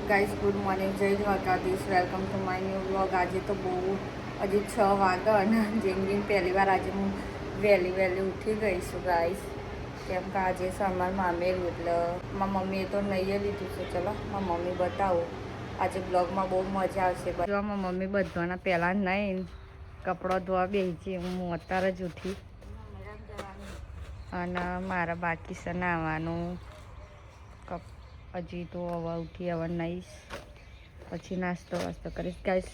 Guys good morning, જય Dwarkadhish. Welcome to my new vlog. આજે તો બહુ હજી 6 વાગે અને જેમ પહેલી વાર આજે હું વહેલી ઉઠી ગઈ છું ગાઈઝ. કેમ કે આજે સમાર મામેરું એટલે મારી મમ્મીએ તો નહીં લીધું છે. ચલો મારી મમ્મી બતાવું. આજે બ્લોગમાં બહુ મજા આવશે. જો મારી મમ્મી બધાના પહેલાં નહીં કપડો ધોવા બેસી હું અત્યારે જ ઉઠી અને મારા બાકી છે નાવાનું. હજી તો હવે ઉઠી હવે નહીશ, પછી નાસ્તો વાસ્તો કરીશ. ગાઈસ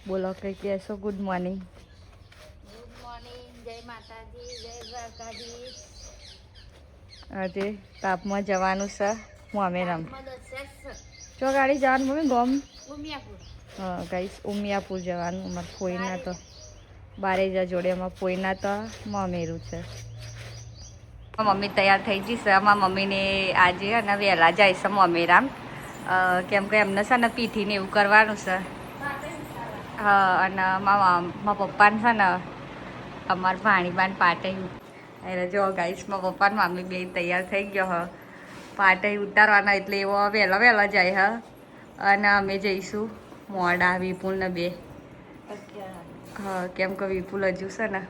બોલો કંઈ કહેશો? Good morning. ગુડ મોર્નિંગ, જય માતાજી, જય દ્વારકાધીશ. આજે તાપમાં જવાનું છે મામેરામ. ચો ગાડી જવાનું મમ્મી? ગોમ ઉમિયાપુર. હા ગાઈસ, ઉમિયાપુર જવાનું. અમારે ફોઈના તો બારેજા જોડે અમારે ફોઈના તો મામેરું છે. મમ્મી તૈયાર થઈ જશે. અમારા મમ્મીને આજે અને વહેલા જાય છે મામેરામ, કેમ કે એમને છે ને પીઠીને એવું કરવાનું છે. હા, અને મારા પપ્પાને છે ને અમારા ભાણીબાન પાટે એટલે જો ગાઈસ મારા પપ્પાને મમ્મી બે તૈયાર થઈ ગયો હ પાટે ઉતારવાના, એટલે એવો વહેલા જાય હ. અને અમે જઈશું મોડા વિપુલ ને બે. હા, કેમ કે વિપુલ હજુ છે ને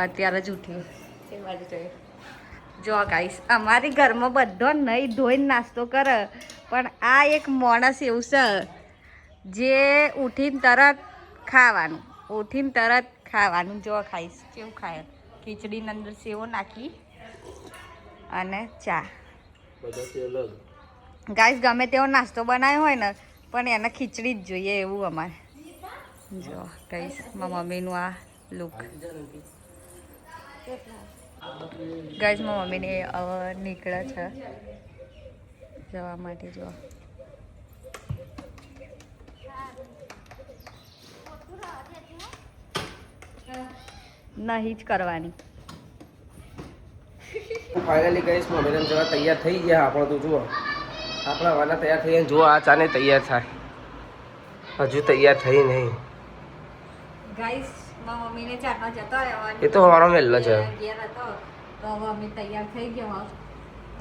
અત્યારે જ ઉઠ્યું એ બાજુ જોઈએ. જો ગાઈસ અમારી ઘરમાં બધો નહીં ધોઈને નાસ્તો કરે, પણ આ એક માણસ એવું છે જે ઉઠીને તરત ખાવાનું, ઉઠીને તરત ખાવાનું. જો ખાઈશ કેવું ખાય, ખીચડીની અંદર સેવો નાખી અને ચા. ગાઈસ ગમે તેવો નાસ્તો બનાવ્યો હોય ને પણ એને ખીચડી જ જોઈએ એવું અમારે. જો ગાઈસ મારા મમ્મીનું આ લુક. ગાઈસ મારા મમ્મીને હવે નીકળે છે જવા માટે. જો નહીં જ કરવાની. ફાઇનલી ગાઈસ મામેરામ જવા તૈયાર થઈ ગયા. આપણે તો જુઓ આપણા વાના તૈયાર થઈ ગયા. જુઓ આ ચાને તૈયાર થાય, હજુ તૈયાર થઈ નહીં. ગાઈસ મારા મમ્મીને ચાટવા જતો રહ્યો, એ તો મારો મેલ્લો છે. ઘેર હતો તો હવે અમે તૈયાર થઈ ગયો.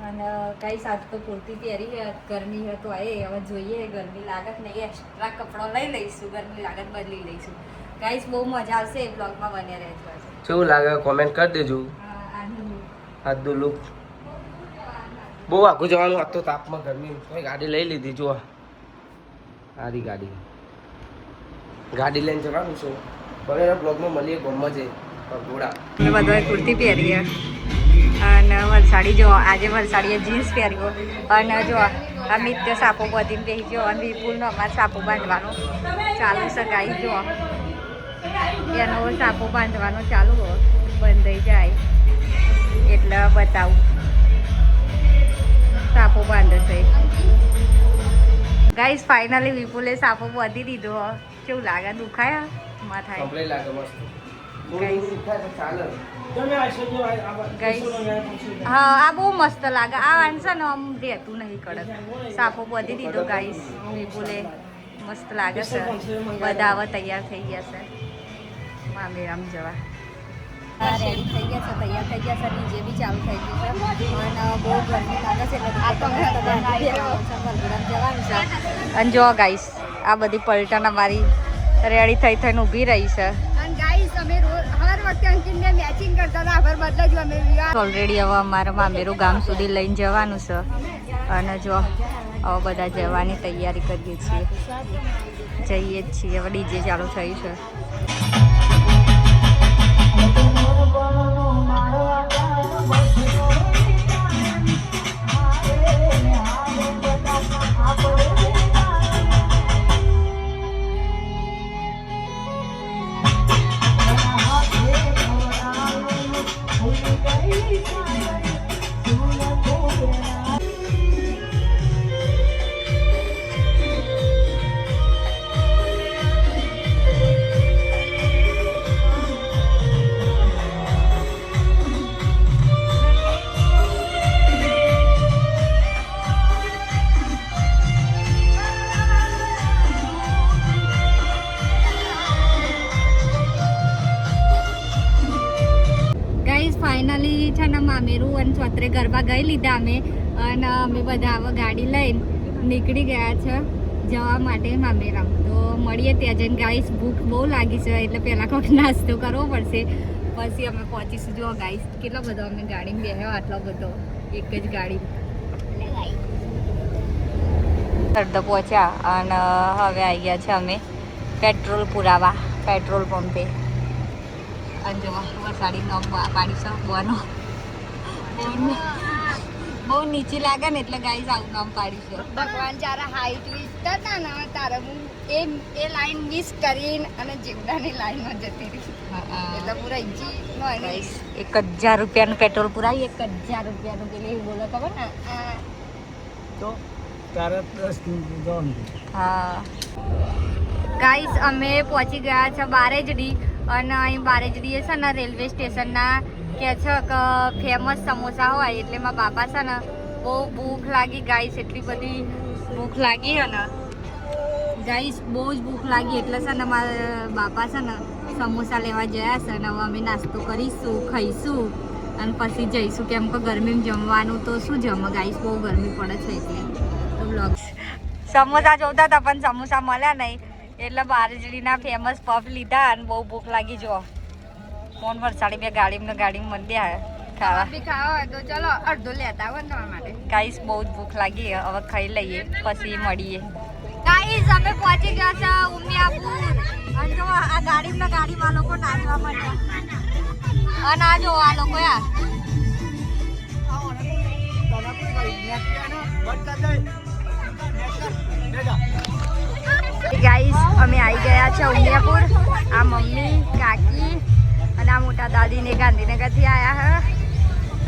અને કઈ સાત તો કુર્તી પહેરી છે, ગરમી હતો એ હવે જોઈએ. ગરમી લાગત નહીં, એક્સ્ટ્રા કપડો લઈ લઈશું. ગરમી લાગત બદલી લઈશું. ગાઈસ બહુ મજા આવશે એ બ્લોગમાં બન્યા રહેજો. કેવું લાગે કોમેન્ટ કરી દેજો. આજનું લુક બહુ આઘું જવાનું. આજ તો તાપમાં ગરમી ગાડી લઈ લીધી. જુઓ આરી ગાડી લઈને જવાનું છે. બને બ્લોગમાં મળીએ ગમમાં જઈએ ઘોડા. અમે બધાએ કુર્તી પહેરી અને વલસાડી જો આજે વલસાડીએ જીન્સ પહેર્યો. અને જો અમિત્ય સાપો બધીને પહેરી ગયો અને વિપુલનો અમારે સાપો બાંધવાનો ચાલુ છે. ગાઈ જો એનો સાપો બાંધવાનો ચાલુ બંધાઈ જાય એટલે બતાવું. સાપો બાંધે છે ગાઈસ. ફાઇનલી વિપુલે સાપો બાંધી દીધો. કેવું લાગે? દુખાયા માથા? કમ્પ્લીટ લાગે મસ્ત. હા, આ બહુ મસ્ત લાગે. આ વાંચે ને આમ રહેતું નહીં કડક. સાપો બાંધી દીધો ગાઈસ વિપુલે. મસ્ત લાગે છે. બધા હવે તૈયાર થઈ ગયા છે મામેરામ જવા. રેડી થઈ ગયા છે, તૈયાર થઈ ગયા છે. ડીજે બી ચાલુ થઈ ગયું છે અને બહુ ગરમી લાગે છે એટલે જવાનું છે. અને જો ગાઈસ આ બધી પલટન અમારી રેડી થઈને ઊભી રહી છે. ઓલરેડી હવે અમારા મામેરું ગામ સુધી લઈને જવાનું છે અને જો હવે બધા જવાની તૈયારી કરીએ છીએ. જઈએ જ છીએ. હવે ડીજે ચાલુ થયું છે. ફાઇનલી છે ને મામેરું અને ચોતરે ગરબા ગઈ લીધા અમે. અને અમે બધા હવે ગાડી લઈને નીકળી ગયા છે જવા માટે મામેરામ. તો મળીએ ત્યાં જઈને ગાઈસ. ભૂખ બહુ લાગી છે એટલે પહેલાં કોઈક નાસ્તો કરવો પડશે પછી અમે પહોંચીશું. જો ગાઈસ કેટલો બધો અમે ગાડીમાં બેહ્યો, આટલો બધો એક જ ગાડી. અડધો પહોંચ્યા અને હવે આવી ગયા છે અમે પેટ્રોલ પુરાવા પેટ્રોલ પંપે. અને જો વરસાદી નોમ પાડીશું બોનો બહુ નીચી લાગે ને એટલે ગાઈસ આવું નામ પાડીશું. ભગવાન જ્યારે હાઈટ મિસ કરતા ને તારે હું એ લાઈન મિસ કરીને અને જીવડાની લાઈનમાં જતી રહી. એટલે પૂરા ઇંચી ગાઈસ 1000 રૂપિયાનું પેટ્રોલ પુરાવી 1000 રૂપિયાનું પેલી એવું બોલો ખબર ને તો તારે 10 હા ગાઈસ અમે પહોંચી ગયા છે બારેજડી. અને અહીં બારેજડીએ છે ને રેલવે સ્ટેશનના કે છે કે ફેમસ સમોસા હોય એટલે મારા બાપા છે ને બહુ ભૂખ લાગી ગાઈસ. એટલી બધી ભૂખ લાગી અને ગાઈસ બહુ જ ભૂખ લાગી એટલે છે ને મારા બાપા છે ને સમોસા લેવા ગયા છે. અને હવે અમે નાસ્તો કરીશું, ખાઈશું અને પછી જઈશું કેમ કે ગરમીમાં જમવાનું તો શું જમે ગાઈસ, બહુ ગરમી પડે છે એટલે. તો બ્લોગ્સ સમોસા જોતા હતા પણ સમોસા મળ્યા નહીં એટલે બારેજડીના ફેમસ પફ લીધા અને બહુ ભૂખ લાગી. જો ફોન વરસાડી બે ગાડીમાં મંડ્યા ખાવા ખાવા તો ચલો અડધો લેતા હોય ને તમારા માટે. ગાઈસ બહુ જ ભૂખ લાગી, હવે ખાઈ લઈએ પછી મળીએ. ગાઈસ અમે પહોંચી ગયા છે ઉમિયાપુર. અને જો આ ગાડીમાં લોકો નાચવા માંડ્યા અને આ જો આ લોકો યાર ગાઈસ અમે આવી ગયા છે ઉમિયાપુર. આ મમ્મી કાકી અને આ મોટા દાદીને ગાંધીનગરથી આવ્યા હે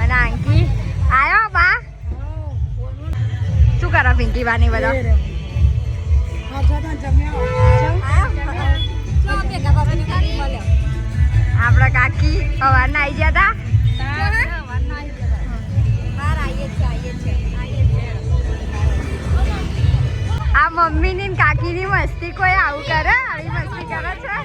અને આંકી આવ્યો બા. શું કરો પિંકી બાની બધા? આપડા કાકી સવારના આવી ગયા હતા. આ મમ્મી ની કાકી ની મસ્તી કોઈ આવું કરે? આવી મસ્તી કરે છે?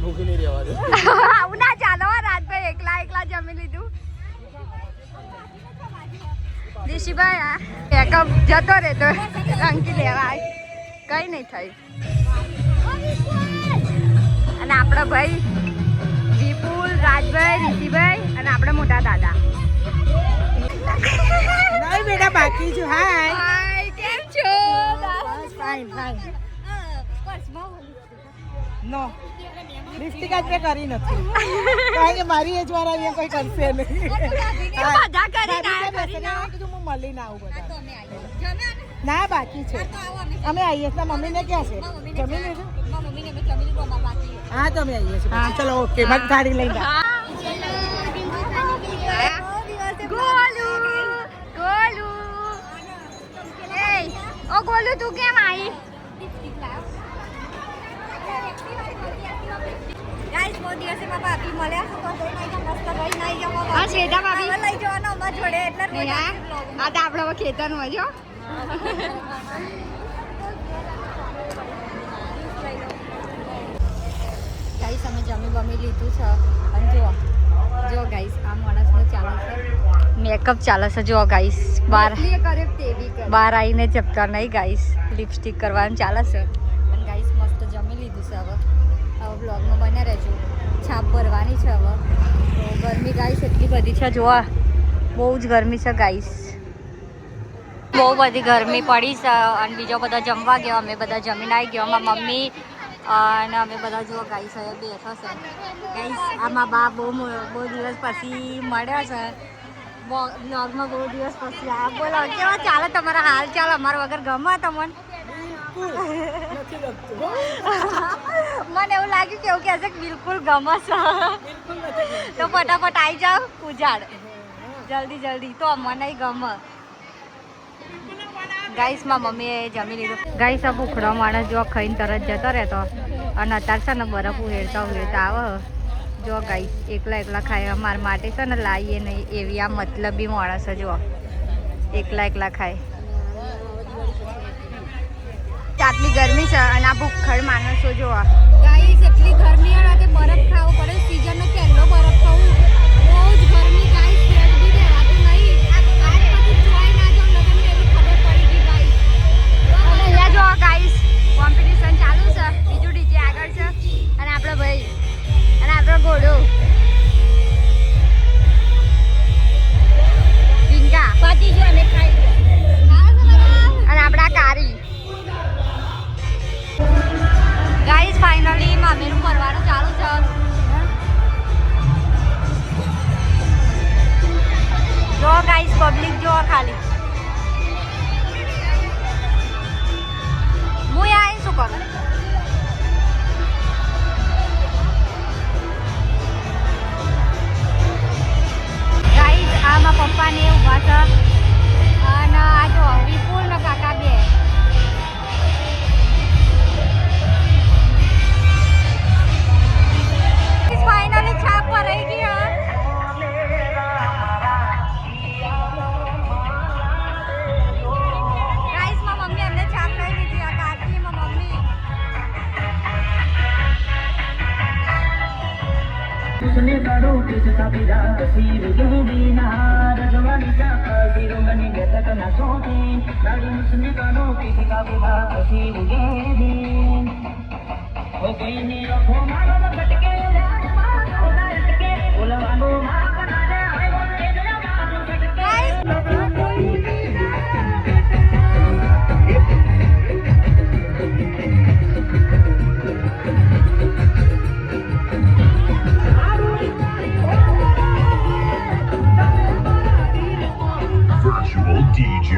ભૂખી નહીં રહેવા દે. આવું ના ચાલો રાતભાઈ એકલા જમી લીધું. દિશીભાઈ પેકઅપ જતો રે તો અંકી લેવા કઈ નહીં થઈ. અને આપણા ભાઈ વિપુલ, રાજભાઈ, ઋષિભાઈ અને આપણા મોટા દાદા. નહીં બેટા બાકી છું. હાય હાય કેમ છો? Fine fine. નો લિપસ્ટિક જ મેં કરી નથી કારણ કે મારી એજ વાળા અહીંયા કોઈ કરશે નહીં. બધા કરીને આયા કીધું હું મળીને આવું બધા. ના બાકી છે. અમે આવીએ છીએ. મમ્મીને ક્યાં છે? જમી લીધું? હા તો અમે આવીએ છીએ. હા ચલો ઓકે મત ગાડી લઈને ગોલુ તું કેમ આવી? ગાઈસ બહુ દિવસે માં ભાભી મળ્યા છે તો જઈને મસ્ત ગઈ નહીં જવા. હા શેઠા ભાભી લઈ જવાનો અમાર જોડે એટલે રોજ આ તો આપણે ખેતરમાં જો. ગાઈસ અમે જમી લીધું છે અને જો ગાઈસ આ માણસનું ચાલે છે મેકઅપ ચાલે છે. જો ગાઈસ બહાર આવીને ચપકા નહીં ગાઈસ લિપસ્ટિક કરવાનું ચાલે છે. અને ગાઈસ મસ્ત જમી લીધું છે. હવે બ્લોગમાં બન્યા રહેજો. છાપ ભરવાની છે હવે. તો ગરમી ગાઈસ એટલી બધી છે જોવા, બહુ જ ગરમી છે ગાઈસ, બહુ બધી ગરમી પડી છે. અને બીજો બધા જમવા ગયો, અમે બધા જમીને આવી ગયો. અમારા મમ્મી અને અમે બધા જો ગાઈસ હવે બેઠા છે. ગાઈસ આમાં બા બહુ દિવસ પછી મળ્યા છે બ્લોગમાં. બહુ દિવસ પછી આ બોલો કેવા ચાલે તમારા હાલ ચાલ? અમારા વગર ગમે તમને? મને એવું લાગ્યું કે એવું કહેશે કે બિલકુલ ગમે છે તો ફટાફટ આવી જાઓ ઉજાડ જલ્દી તો મને ગમે. ગાઈસ માં મમ્મીએ જમી લીધું. ગાઈસ આ ભૂખડો માણસ જો ખાઈને તરત જતો રહેતો અને અત્યારે છે ને બરફ ઉહેરતા આવે. જો ગાઈસ એકલા ખાય. અમારા માટે છે ને લાવીએ નહીં એવી આ મતલબી માણસ જો એકલા ખાય. આટલી ગરમી છે અને આ ભૂખડ માણસો જોવા ગાઈસ એટલી ગરમી કે બરફ ખાવો પડે. સીઝનનો પહેલો બરફ ખાવું પબ્લિક જો ખાલી હું અહીં શું કરું ગાઈસ આમાં પપ્પાને ઊભા છે અને આ જો વિપુલ ને કાકા બે ફાઇનલી છાપ પર રહી ગઈ ગાઈસ માં મમ્મી અમને છાપ લઈ લીધી આ કાકી માં મમ્મી उसने करो किसका विदा तस्वीर जो बिना रजवानी का जीरो बने तक न सोते गाड़ी उसने करो किसका विदा तस्वीर जो दिन हो गई ने रखो मारो भटके मारो लटके बोलवानो मां बना दे आए बोले जरा मारो भटके Virtual DJ.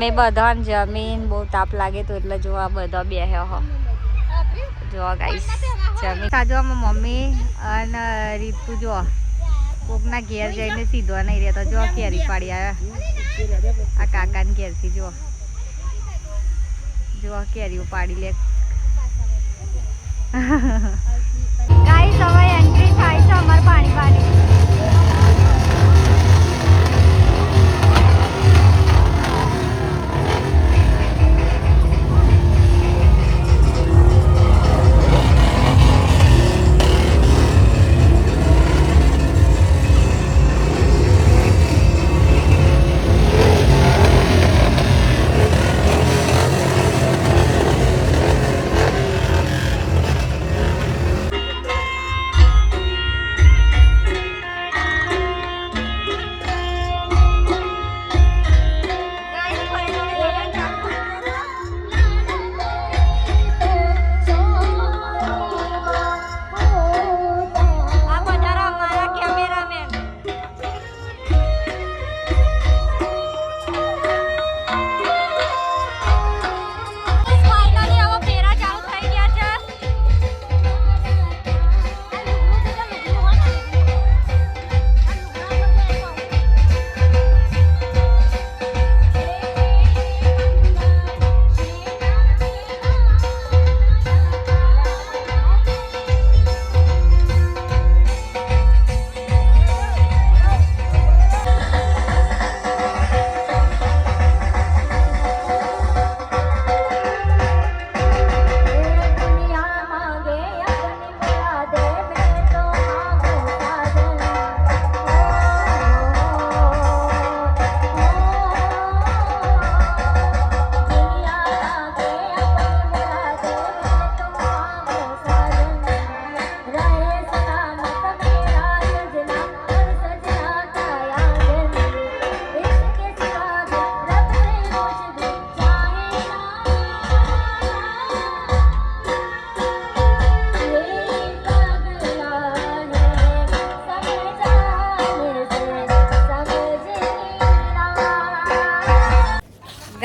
અમે બધા જમીન બહુ તાપ લાગે તો એટલે જો આ બધા બેહ્યો હો જો ગાઈસ જમીન સાજવામાં મમ્મી અને રીતુ જો કોકના ઘેર જઈને સીધો નહીં રહેતો જો કેરી પાડી આવ્યા આ કાકાને ઘેરથી જો કેરીઓ પાડી લે ગાઈસ હવે એન્ટ્રી થાય છે અમાર પાણી પાણી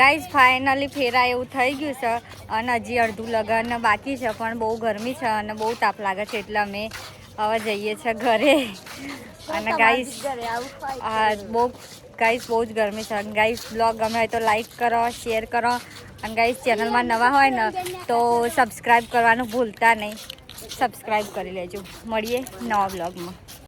ગાઈઝ ફાઇનલી ફેરા એવું થઈ ગયું છે અને હજી અડધું લગન બાકી છે પણ બહુ ગરમી છે અને બહુ તાપ લાગે છે એટલે અમે હવે જઈએ છીએ ઘરે અને ગાઈઝ બહુ જ ગરમી છે ગાઈઝ બ્લોગ ગમે હોય તો લાઈક કરો શેર કરો અને ગાઈઝ ચેનલમાં નવા હોય ને તો સબસ્ક્રાઈબ કરવાનું ભૂલતા નહીં સબસ્ક્રાઈબ કરી લેજો મળીએ નવા બ્લોગમાં